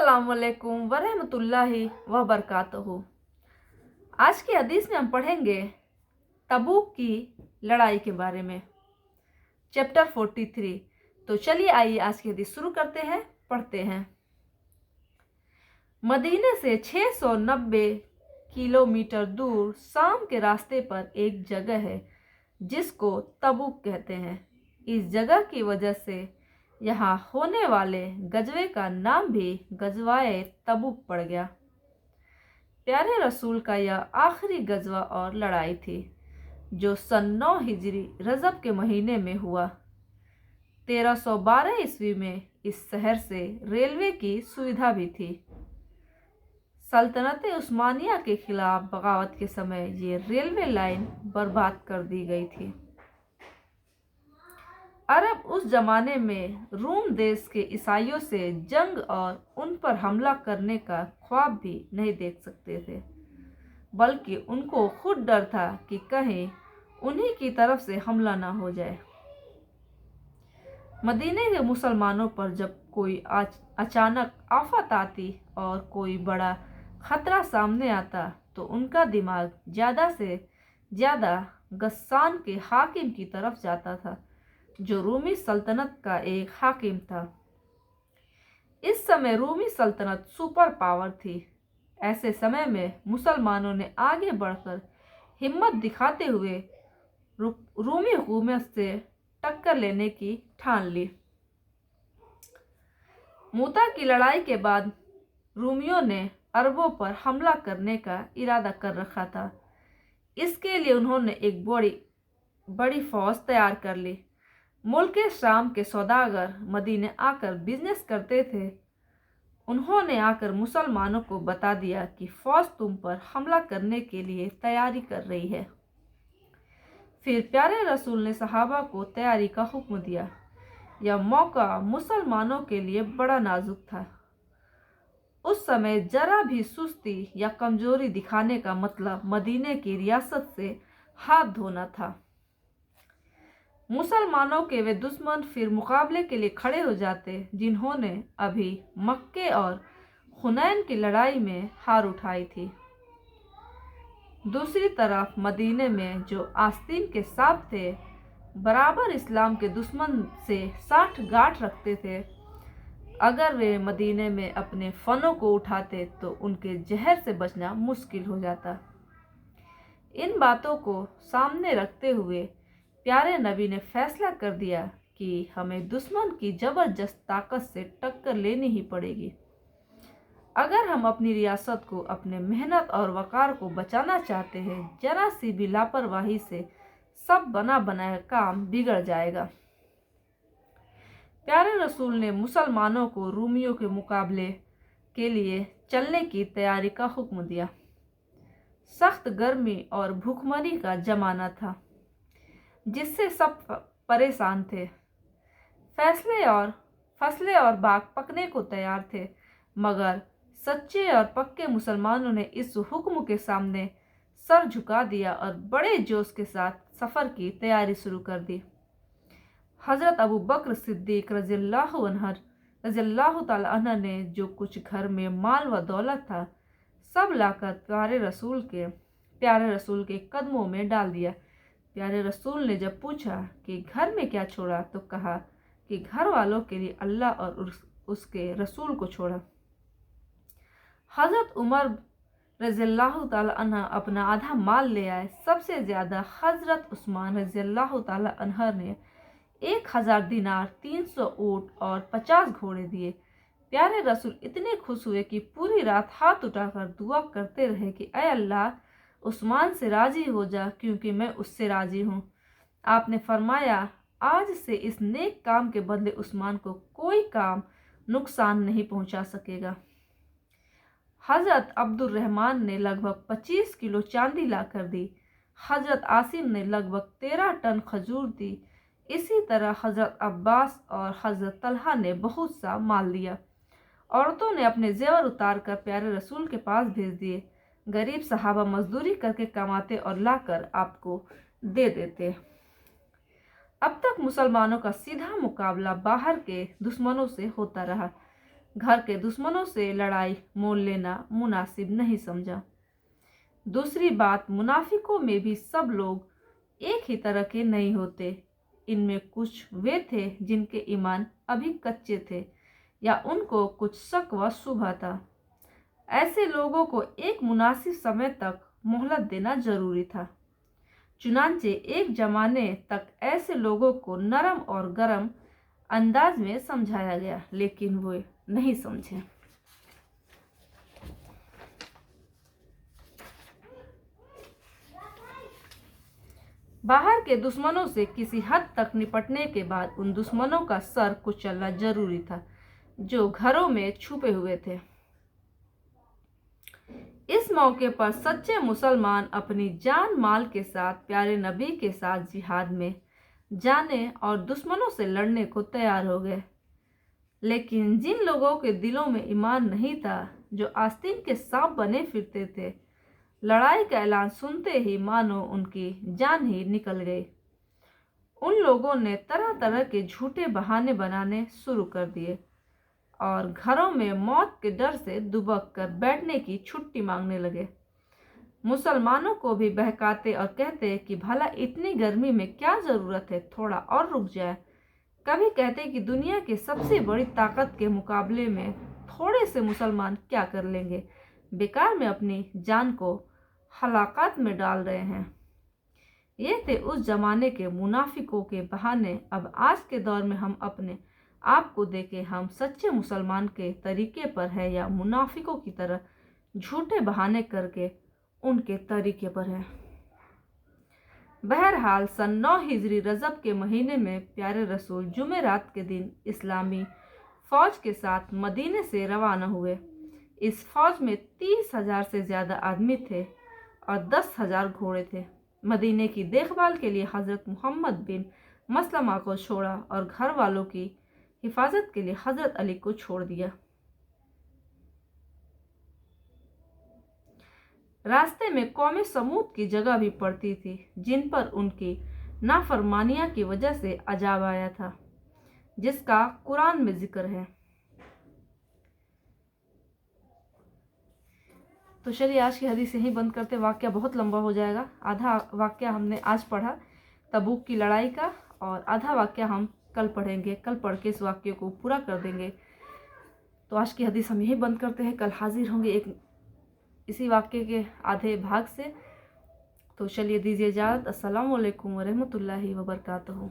अस्सलाम वालेकुम वरहमतुल्लाहि वबरकातुहू। आज की हदीस में हम पढ़ेंगे तबूक की लड़ाई के बारे में, चैप्टर 43। तो चलिए आइए आज की हदीस शुरू करते हैं, पढ़ते हैं। मदीने से 690 किलोमीटर दूर शाम के रास्ते पर एक जगह है जिसको तबूक कहते हैं। इस जगह की वजह से यहाँ होने वाले गजवे का नाम भी गजवाए तबूक पड़ गया। प्यारे रसूल का यह आखिरी गजवा और लड़ाई थी जो सन 9 हिजरी रजब के महीने में हुआ। 1312 ईस्वी में इस शहर से रेलवे की सुविधा भी थी। सल्तनत उस्मानिया के खिलाफ बगावत के समय ये रेलवे लाइन बर्बाद कर दी गई थी। अरब उस जमाने में रूम देश के ईसाइयों से जंग और उन पर हमला करने का ख्वाब भी नहीं देख सकते थे, बल्कि उनको खुद डर था कि कहीं उन्हीं की तरफ से हमला ना हो जाए। मदीने के मुसलमानों पर जब कोई अचानक आफत आती और कोई बड़ा खतरा सामने आता तो उनका दिमाग ज़्यादा से ज़्यादा गस्सान के हाकिम की तरफ जाता था, जो रूमी सल्तनत का एक हाकिम था। इस समय रूमी सल्तनत सुपर पावर थी। ऐसे समय में मुसलमानों ने आगे बढ़कर हिम्मत दिखाते हुए रूमी हुकूमत से टक्कर लेने की ठान ली। मूता की लड़ाई के बाद रूमियों ने अरबों पर हमला करने का इरादा कर रखा था। इसके लिए उन्होंने एक बड़ी फौज तैयार कर ली। मुल्क शाम के सौदागर मदीने आकर बिजनेस करते थे। उन्होंने आकर मुसलमानों को बता दिया कि फौज तुम पर हमला करने के लिए तैयारी कर रही है। फिर प्यारे रसूल ने सहाबा को तैयारी का हुक्म दिया। यह मौका मुसलमानों के लिए बड़ा नाजुक था। उस समय जरा भी सुस्ती या कमजोरी दिखाने का मतलब मदीने की रियासत से हाथ धोना था। मुसलमानों के वे दुश्मन फिर मुकाबले के लिए खड़े हो जाते जिन्होंने अभी मक्के और हुनैन की लड़ाई में हार उठाई थी। दूसरी तरफ मदीने में जो आस्तीन के सांप थे, बराबर इस्लाम के दुश्मन से साठ गांठ रखते थे। अगर वे मदीने में अपने फनों को उठाते तो उनके जहर से बचना मुश्किल हो जाता। इन बातों को सामने रखते हुए प्यारे नबी ने फैसला कर दिया कि हमें दुश्मन की जबरदस्त ताकत से टक्कर लेनी ही पड़ेगी। अगर हम अपनी रियासत को, अपने मेहनत और वकार को बचाना चाहते हैं, जरा सी भी लापरवाही से सब बना बनाया काम बिगड़ जाएगा। प्यारे रसूल ने मुसलमानों को रूमियों के मुकाबले के लिए चलने की तैयारी का हुक्म दिया। सख्त गर्मी और भूखमरी का जमाना था जिससे सब परेशान थे। फसलें और बाग पकने को तैयार थे, मगर सच्चे और पक्के मुसलमानों ने इस हुक्म के सामने सर झुका दिया और बड़े जोश के साथ सफ़र की तैयारी शुरू कर दी। हज़रत अबू बकर सिद्दीक रज़ियल्लाहु ताला अन्हु ने जो कुछ घर में माल व दौलत था सब लाकर प्यारे रसूल के कदमों में डाल दिया। प्यारे रसूल ने जब पूछा कि घर में क्या छोड़ा तो कहा कि घर वालों के लिए अल्लाह और उसके रसूल को छोड़ा। हज़रत उमर रज़ियल्लाहु ताला अन्हु अपना आधा माल ले आए। सबसे ज़्यादा हज़रत उस्मान रज़ियल्लाहु ताला अन्हु ने 1000 दिनार, 300 ऊँट और 50 घोड़े दिए। प्यारे रसूल इतने खुश हुए कि पूरी रात हाथ उठाकर दुआ करते रहे कि ऐ अल्लाह, उस्मान से राज़ी हो जा, क्योंकि मैं उससे राज़ी हूँ। आपने फरमाया, आज से इस नेक काम के बदले उस्मान को कोई काम नुकसान नहीं पहुँचा सकेगा। हज़रत अब्दुर्रहमान ने लगभग 25 किलो चांदी लाकर दी। हज़रत आसिम ने लगभग 13 टन खजूर दी। इसी तरह हज़रत अब्बास और हज़रत तलहा ने बहुत सा माल दिया। औरतों ने अपने जेवर उतार कर प्यारे रसूल के पास भेज दिए। गरीब सहाबा मजदूरी करके कमाते और लाकर आपको दे देते। अब तक मुसलमानों का सीधा मुकाबला बाहर के दुश्मनों से होता रहा। घर के दुश्मनों से लड़ाई मोल लेना मुनासिब नहीं समझा। दूसरी बात, मुनाफिकों में भी सब लोग एक ही तरह के नहीं होते। इनमें कुछ वे थे जिनके ईमान अभी कच्चे थे या उनको कुछ शक व शुबहा था। ऐसे लोगों को एक मुनासिब समय तक मोहलत देना जरूरी था। चुनांचे एक जमाने तक ऐसे लोगों को नरम और गरम अंदाज में समझाया गया, लेकिन वो नहीं समझे। बाहर के दुश्मनों से किसी हद तक निपटने के बाद उन दुश्मनों का सर कुचलना जरूरी था जो घरों में छुपे हुए थे। इस मौके पर सच्चे मुसलमान अपनी जान माल के साथ प्यारे नबी के साथ जिहाद में जाने और दुश्मनों से लड़ने को तैयार हो गए। लेकिन जिन लोगों के दिलों में ईमान नहीं था, जो आस्तीन के सांप बने फिरते थे, लड़ाई का ऐलान सुनते ही मानो उनकी जान ही निकल गई। उन लोगों ने तरह तरह के झूठे बहाने बनाने शुरू कर दिए और घरों में मौत के डर से दुबक कर बैठने की छुट्टी मांगने लगे। मुसलमानों को भी बहकाते और कहते कि भला इतनी गर्मी में क्या ज़रूरत है, थोड़ा और रुक जाए। कभी कहते कि दुनिया की सबसे बड़ी ताकत के मुकाबले में थोड़े से मुसलमान क्या कर लेंगे, बेकार में अपनी जान को हलाकत में डाल रहे हैं। ये थे उस जमाने के मुनाफिकों के बहाने। अब आज के दौर में हम अपने आप को देखें, हम सच्चे मुसलमान के तरीके पर है या मुनाफिकों की तरह झूठे बहाने करके उनके तरीके पर है। बहरहाल सन 9 हिजरी रजब के महीने में प्यारे रसूल जुमेरात के दिन इस्लामी फौज के साथ मदीने से रवाना हुए। इस फौज में 30,000 से ज़्यादा आदमी थे और 10,000 घोड़े थे। मदीने की देखभाल के लिए हज़रत मोहम्मद बिन मसलमा को छोड़ा और घर वालों की हिफाजत के लिए हज़रत अली को छोड़ दिया। रास्ते में कौमे समूद की जगह भी पड़ती थी, जिन पर उनकी नाफरमानियां की वजह से अजाब आया था, जिसका कुरान में जिक्र है। तो चलिए आज की हदीस यहीं बंद करते, वाक़या बहुत लंबा हो जाएगा। आधा वाक़या हमने आज पढ़ा तबूक की लड़ाई का और आधा वाक़या हम कल पढ़ेंगे। कल पढ़ के इस वाक़ये को पूरा कर देंगे। तो आज की हदीस हम यहीं बंद करते हैं। कल हाजिर होंगे एक इसी वाक़ये के आधे भाग से। तो चलिए दीजिए इजाज़त। अस्सलामु अलैकुम व रहमतुल्लाहि व बरकातहू।